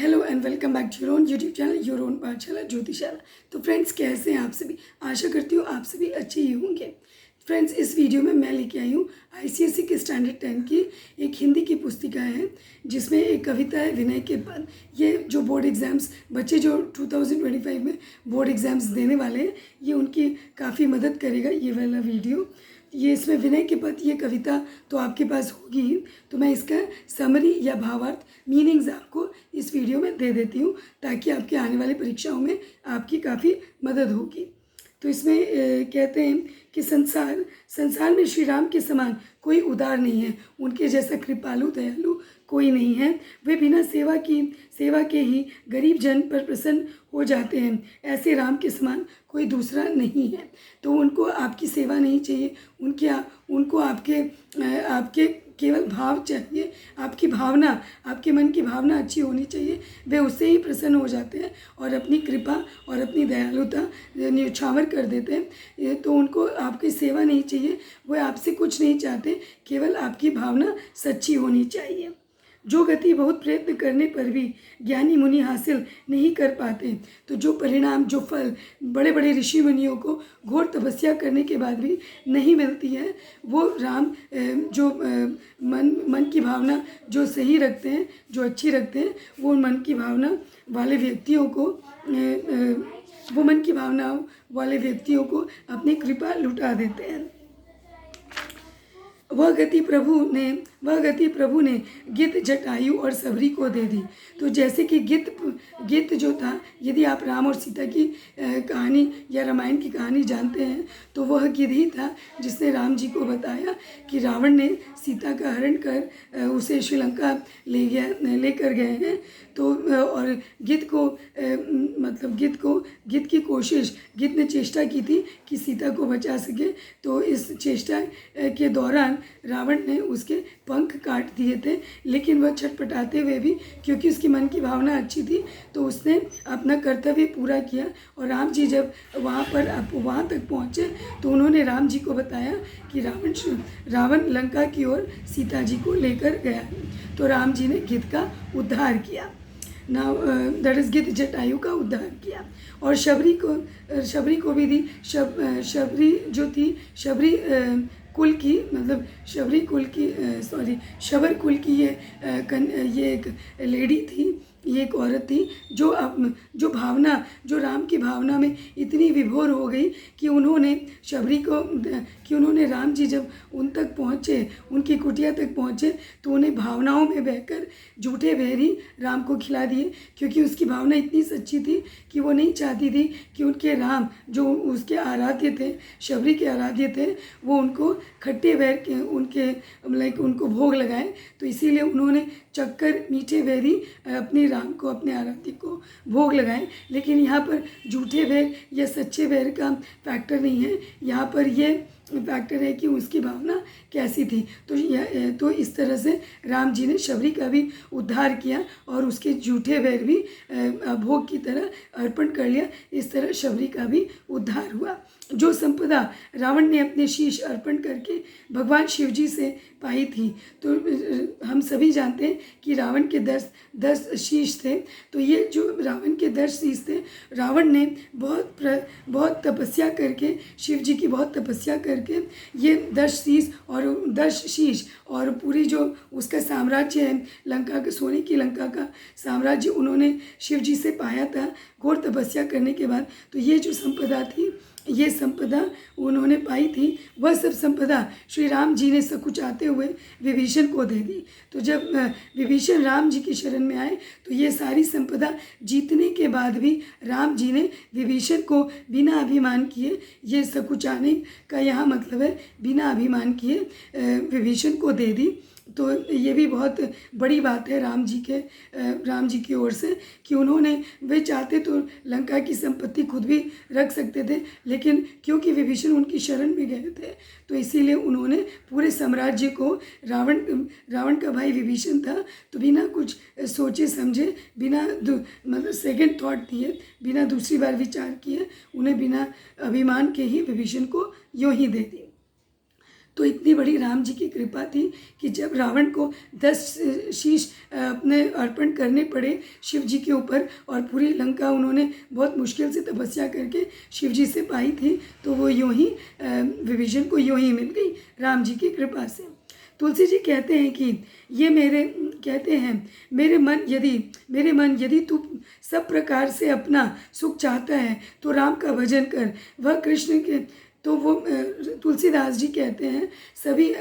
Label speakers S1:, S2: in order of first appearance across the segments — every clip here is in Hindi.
S1: Hello and welcome back to your own YouTube channel your own Pathshala Jyotishala. तो फ्रेंड्स, कैसे हैं आप सभी? आशा करती हूँ आप सभी अच्छे ही होंगे। फ्रेंड्स, इस वीडियो में मैं लेके आई हूँ आईसीएसई के स्टैंडर्ड 10 की एक हिंदी की पुस्तिका है, जिसमें एक कविता है विनय के पद। ये जो बोर्ड एग्ज़ाम्स बच्चे जो 2025 में बोर्ड एग्ज़ाम्स देने वाले हैं, ये उनकी काफ़ी मदद करेगा ये वाला वीडियो। ये इसमें विनय के पद ये कविता तो आपके पास होगी ही, तो मैं इसका समरी या भावार्थ मीनिंग्स आपको इस वीडियो में दे देती हूँ, ताकि आपके आने वाली परीक्षाओं में आपकी काफ़ी मदद होगी। तो इसमें कहते हैं कि संसार में श्री राम के समान कोई उदार नहीं है, उनके जैसा कृपालु दयालु कोई नहीं है। वे बिना सेवा के ही गरीब जन पर प्रसन्न हो जाते हैं। ऐसे राम के समान कोई दूसरा नहीं है। तो उनको आपकी सेवा नहीं चाहिए, उनको आपके केवल भाव चाहिए, आपकी भावना, आपके मन की भावना अच्छी होनी चाहिए। वे उससे ही प्रसन्न हो जाते हैं और अपनी कृपा और अपनी दयालुता न्यौछावर कर देते हैं। तो उनको आपकी सेवा नहीं चाहिए, वो आपसे कुछ नहीं चाहते, केवल आपकी भावना सच्ची होनी चाहिए। जो गति बहुत प्रयत्न करने पर भी ज्ञानी मुनि हासिल नहीं कर पाते, तो जो परिणाम, जो फल बड़े बड़े ऋषि मुनियों को घोर तपस्या करने के बाद भी नहीं मिलती है, वो राम जो मन की भावना जो सही रखते हैं, जो अच्छी रखते हैं, वो मन की भावना वाले व्यक्तियों को अपनी कृपा लुटा देते हैं। वह गति प्रभु ने गिद्ध, जटायु और सबरी को दे दी। तो जैसे कि गिद्ध जो था, यदि आप राम और सीता की कहानी या रामायण की कहानी जानते हैं, तो वह गिद्ध ही था जिसने राम जी को बताया कि रावण ने सीता का हरण कर उसे श्रीलंका लेकर गए हैं। तो और गिद्ध ने चेष्टा की थी कि सीता को बचा सके। तो इस चेष्टा के दौरान रावण ने उसके पंख काट दिए थे, लेकिन वह छटपटाते हुए भी, क्योंकि उसकी मन की भावना अच्छी थी, तो उसने अपना कर्तव्य पूरा किया। और राम जी जब वहाँ तक पहुँचे, तो उन्होंने राम जी को बताया कि रावण लंका की ओर सीता जी को लेकर गया। तो राम जी ने गिद्ध का उद्धार किया, दैट इज गिद्ध जटायु का उद्धार किया। और शबरी को भी दी। शबरी जो थी, शबर कुल की ये एक लेडी थी, ये एक औरत थी जो राम की भावना में इतनी विभोर हो गई कि उन्होंने राम जी जब उन तक पहुँचे, उनकी कुटिया तक पहुँचे, तो उन्हें भावनाओं में बहकर झूठे बहरी राम को खिला दिए, क्योंकि उसकी भावना इतनी सच्ची थी कि वो नहीं चाहती थी कि उनके राम जो उसके आराध्य थे, शबरी के आराध्य थे, वो उनको खट्टे बहर के उनको भोग लगाए। तो इसीलिए उन्होंने चक्कर मीठे बहरी अपने राम को, अपने आराध्य को भोग लगाए। लेकिन यहाँ पर झूठे बहर या सच्चे बहर का फैक्टर नहीं है, यहाँ पर ये फैक्टर है कि उसकी भावना कैसी थी। तो इस तरह से राम जी ने शबरी का भी उद्धार किया और उसके झूठे बैर भी भोग की तरह अर्पण कर लिया। इस तरह शबरी का भी उद्धार हुआ। जो संपदा रावण ने अपने शीश अर्पण करके भगवान शिव जी से पाई थी, तो हम सभी जानते हैं कि रावण के 10 शीश थे। तो ये जो रावण के 10 शीश थे, रावण ने बहुत तपस्या करके, शिव जी की बहुत तपस्या करके ये 10 शीश और पूरी जो उसका साम्राज्य है, लंका के सोने की लंका का साम्राज्य, उन्होंने शिव जी से पाया था घोर तपस्या करने के बाद। तो ये जो संपदा थी, ये संपदा उन्होंने पाई थी, वह सब संपदा श्री राम जी ने सकुचाते हुए विभीषण को दे दी। तो जब विभीषण राम जी की शरण में आए, तो ये सारी संपदा जीतने के बाद भी राम जी ने विभीषण को बिना अभिमान किए, ये सकुचाने का यहाँ मतलब है बिना अभिमान किए विभीषण को दे दी। तो ये भी बहुत बड़ी बात है राम जी की ओर से, कि वे चाहते तो लंका की संपत्ति खुद भी रख सकते थे, लेकिन क्योंकि विभीषण उनकी शरण में गए थे, तो इसीलिए उन्होंने पूरे साम्राज्य को, रावण का भाई विभीषण था, तो बिना कुछ सोचे समझे, बिना सेकंड थॉट दिए, बिना दूसरी बार विचार किए, उन्हें बिना अभिमान के ही विभीषण को यूँ ही दे दी। तो इतनी बड़ी राम जी की कृपा थी कि जब रावण को 10 शीश अपने अर्पण करने पड़े शिव जी के ऊपर, और पूरी लंका उन्होंने बहुत मुश्किल से तपस्या करके शिव जी से पाई थी, तो वो यूं ही विभीषण को यूं ही मिल गई राम जी की कृपा से। तुलसी जी कहते हैं कि ये मेरे मन यदि तू सब प्रकार से अपना सुख चाहता है तो राम का भजन कर, वह कृष्ण के। तो वो तुलसीदास जी कहते हैं सभी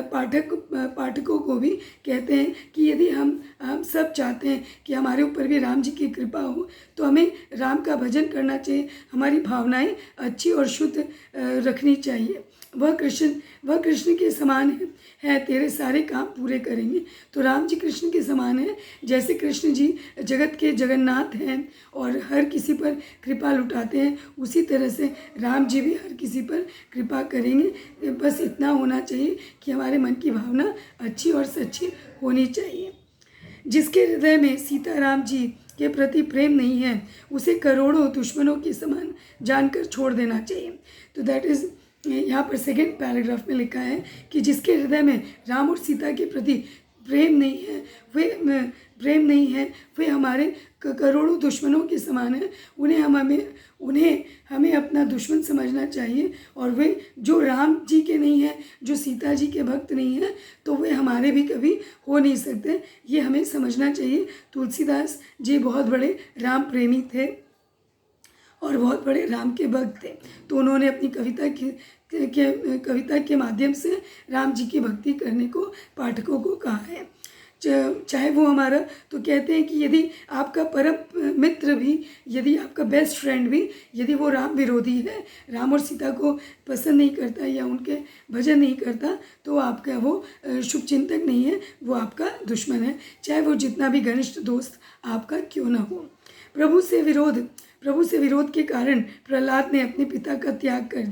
S1: पाठकों को भी कहते हैं कि यदि हम सब चाहते हैं कि हमारे ऊपर भी राम जी की कृपा हो तो हमें राम का भजन करना चाहिए, हमारी भावनाएं अच्छी और शुद्ध रखनी चाहिए। वह कृष्ण के समान है, तेरे सारे काम पूरे करेंगे। तो राम जी कृष्ण के समान हैं, जैसे कृष्ण जी जगत के जगन्नाथ हैं और हर किसी पर कृपा लुटाते हैं, उसी तरह से राम जी भी हर किसी पर कृपा करेंगे। बस इतना होना चाहिए कि हमारे मन की भावना अच्छी और सच्ची होनी चाहिए। जिसके हृदय में सीताराम जी के प्रति प्रेम नहीं है उसे करोड़ों दुश्मनों के समान जानकर छोड़ देना चाहिए। तो दैट इज़ यहाँ पर सेकेंड पैराग्राफ में लिखा है कि जिसके हृदय में राम और सीता के प्रति प्रेम नहीं है वे हमारे करोड़ों दुश्मनों के समान हैं। उन्हें हमें अपना दुश्मन समझना चाहिए, और वे जो राम जी के नहीं हैं, जो सीता जी के भक्त नहीं हैं, तो वे हमारे भी कभी हो नहीं सकते। ये हमें समझना चाहिए। तुलसीदास जी बहुत बड़े राम प्रेमी थे और बहुत बड़े राम के भक्त थे, तो उन्होंने अपनी कविता के माध्यम से राम जी की भक्ति करने को पाठकों को कहा है। चाहे वो हमारा, तो कहते हैं कि यदि आपका परम मित्र भी, यदि आपका बेस्ट फ्रेंड भी, यदि वो राम विरोधी है, राम और सीता को पसंद नहीं करता या उनके भजन नहीं करता, तो आपका वो शुभ चिंतक नहीं है, वो आपका दुश्मन है, चाहे वो जितना भी घनिष्ठ दोस्त आपका क्यों ना हो। प्रभु से विरोध के कारण प्रहलाद ने अपने पिता का त्याग कर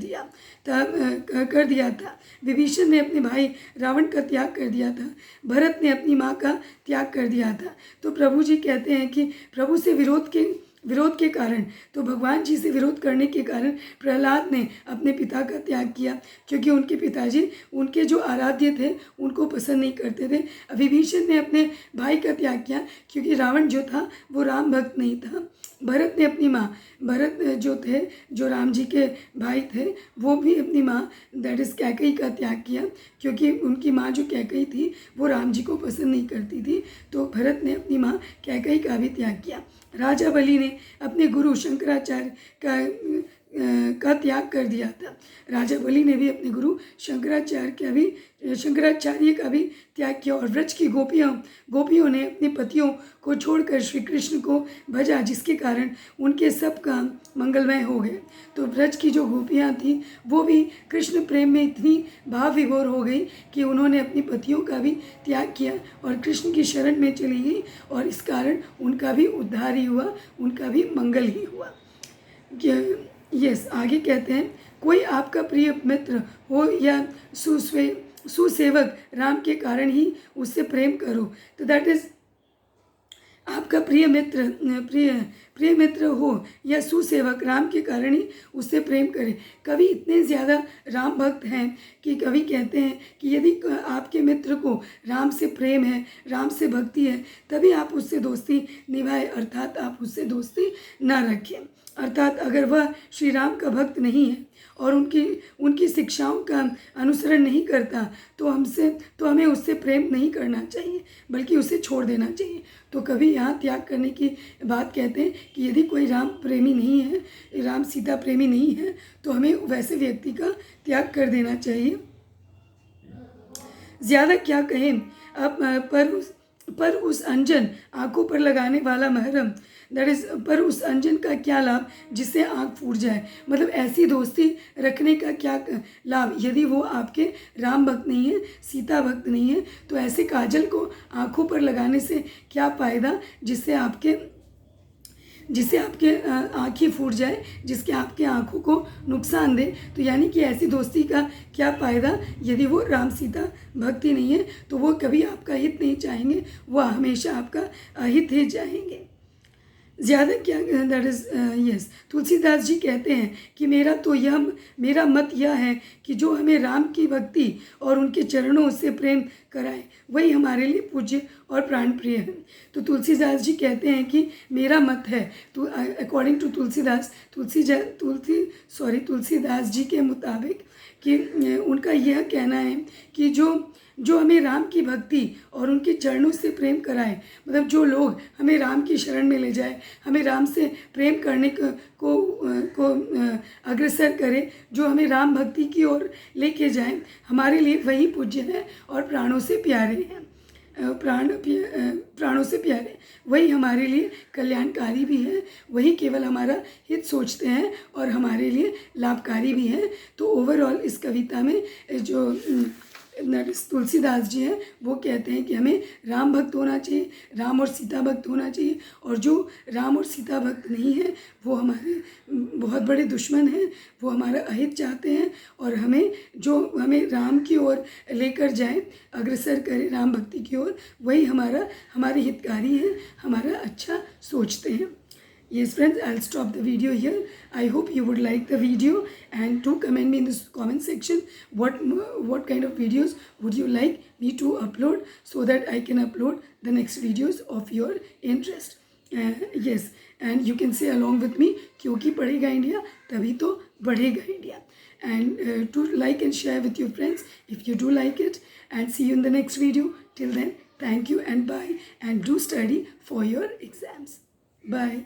S1: दिया था। विभीषण ने अपने भाई रावण का त्याग कर दिया था। भरत ने अपनी माँ का त्याग कर दिया था। तो प्रभु जी कहते हैं कि प्रभु से विरोध के कारण, तो भगवान जी से विरोध करने के कारण प्रहलाद ने अपने पिता का त्याग किया, क्योंकि उनके पिताजी उनके जो आराध्य थे उनको पसंद नहीं करते थे। विभीषण ने अपने भाई का त्याग किया, क्योंकि रावण जो था वो राम भक्त नहीं था। भरत ने अपनी माँ, भरत जो राम जी के भाई थे, वो भी अपनी माँ दैट इज़ कैकेयी का त्याग किया, क्योंकि उनकी माँ जो कैकेयी थी वो राम जी को पसंद नहीं करती थी। तो भरत ने अपनी माँ कैकेयी का भी त्याग किया। राजा बलि ने अपने गुरु शंकराचार्य का त्याग कर दिया था। राजा बलि ने भी अपने गुरु शंकराचार्य का भी त्याग किया। और व्रज की गोपियों ने अपने पतियों को छोड़कर श्री कृष्ण को भजा, जिसके कारण उनके सब काम मंगलमय हो गए। तो व्रज की जो गोपियाँ थीं वो भी कृष्ण प्रेम में इतनी भाव विभोर हो गई कि उन्होंने अपनी पतियों का भी त्याग किया और कृष्ण की शरण में चली गई, और इस कारण उनका भी उद्धार ही हुआ, उनका भी मंगल ही हुआ। यस, आगे कहते हैं, कोई आपका प्रिय मित्र हो या सुसेवक, राम के कारण ही उससे प्रेम करो। तो दैट इज़ आपका प्रिय मित्र हो या सुसेवक, राम के कारण ही उससे प्रेम करें। कवि इतने ज़्यादा राम भक्त हैं कि कवि कहते हैं कि यदि आपके मित्र को राम से प्रेम है, राम से भक्ति है, तभी आप उससे दोस्ती निभाएं, अर्थात आप उससे दोस्ती ना रखें। अर्थात अगर वह श्री राम का भक्त नहीं है और उनकी शिक्षाओं का अनुसरण नहीं करता, तो हमें उससे प्रेम नहीं करना चाहिए, बल्कि उसे छोड़ देना चाहिए। तो कभी यहाँ त्याग करने की बात कहते हैं कि यदि कोई राम प्रेमी नहीं है, राम सीता प्रेमी नहीं है, तो हमें वैसे व्यक्ति का त्याग कर देना चाहिए। ज़्यादा क्या कहें अब, पर उस अंजन आंखों पर लगाने वाला महरम, दैट इज़ पर उस अंजन का क्या लाभ जिससे आँख फूट जाए। मतलब ऐसी दोस्ती रखने का क्या लाभ, यदि वो आपके राम भक्त नहीं है, सीता भक्त नहीं है, तो ऐसे काजल को आँखों पर लगाने से क्या फ़ायदा जिससे आपके आँखें फूट जाए, जिसके आपके आँखों को नुकसान दे। तो यानी कि ऐसी दोस्ती का क्या फ़ायदा, यदि वो राम सीता भक्ति नहीं है, तो वो कभी आपका हित नहीं चाहेंगे, वो हमेशा आपका अहित ही चाहेंगे। ज़्यादा क्या, that is yes, Tulsidas ji कहते हैं कि मेरा मत यह है कि जो हमें राम की भक्ति और उनके चरणों से प्रेम कराए वही हमारे लिए पूज्य और प्राण प्रिय है। तो तुलसीदास जी कहते हैं कि मेरा मत है, तो अकॉर्डिंग टू तुलसीदास जी के मुताबिक कि उनका यह कहना है कि जो हमें राम की भक्ति और उनके चरणों से प्रेम कराए, मतलब जो लोग हमें राम की शरण में ले जाए, हमें राम से प्रेम करने को अग्रसर करे, जो हमें राम भक्ति की ओर लेके जाए, हमारे लिए वही पूज्य है और प्राणों से प्यारे हैं। प्राणों से प्यारे, वही हमारे लिए कल्याणकारी भी है, वही केवल हमारा हित सोचते हैं और हमारे लिए लाभकारी भी हैं। तो ओवरऑल इस कविता में जो तुलसीदास जी हैं वो कहते हैं कि हमें राम भक्त होना चाहिए, राम और सीता भक्त होना चाहिए, और जो राम और सीता भक्त नहीं है वो हमारे बहुत बड़े दुश्मन हैं, वो हमारा अहित चाहते हैं, और हमें राम की ओर लेकर जाए, अग्रसर करे राम भक्ति की ओर, वही हमारे हितकारी हैं, हमारा अच्छा सोचते हैं। Yes friends, I'll stop the video here. I hope you would like the video, and do comment me in the comment section what kind of videos would you like me to upload, so that I can upload the next videos of your interest. Yes, and you can say along with me, क्योंकि पढ़ेगा इंडिया तभी तो बढ़ेगा India. And to like and share with your friends if you do like it, and see you in the next video. Till then, thank you and bye, and do study for your exams. Bye.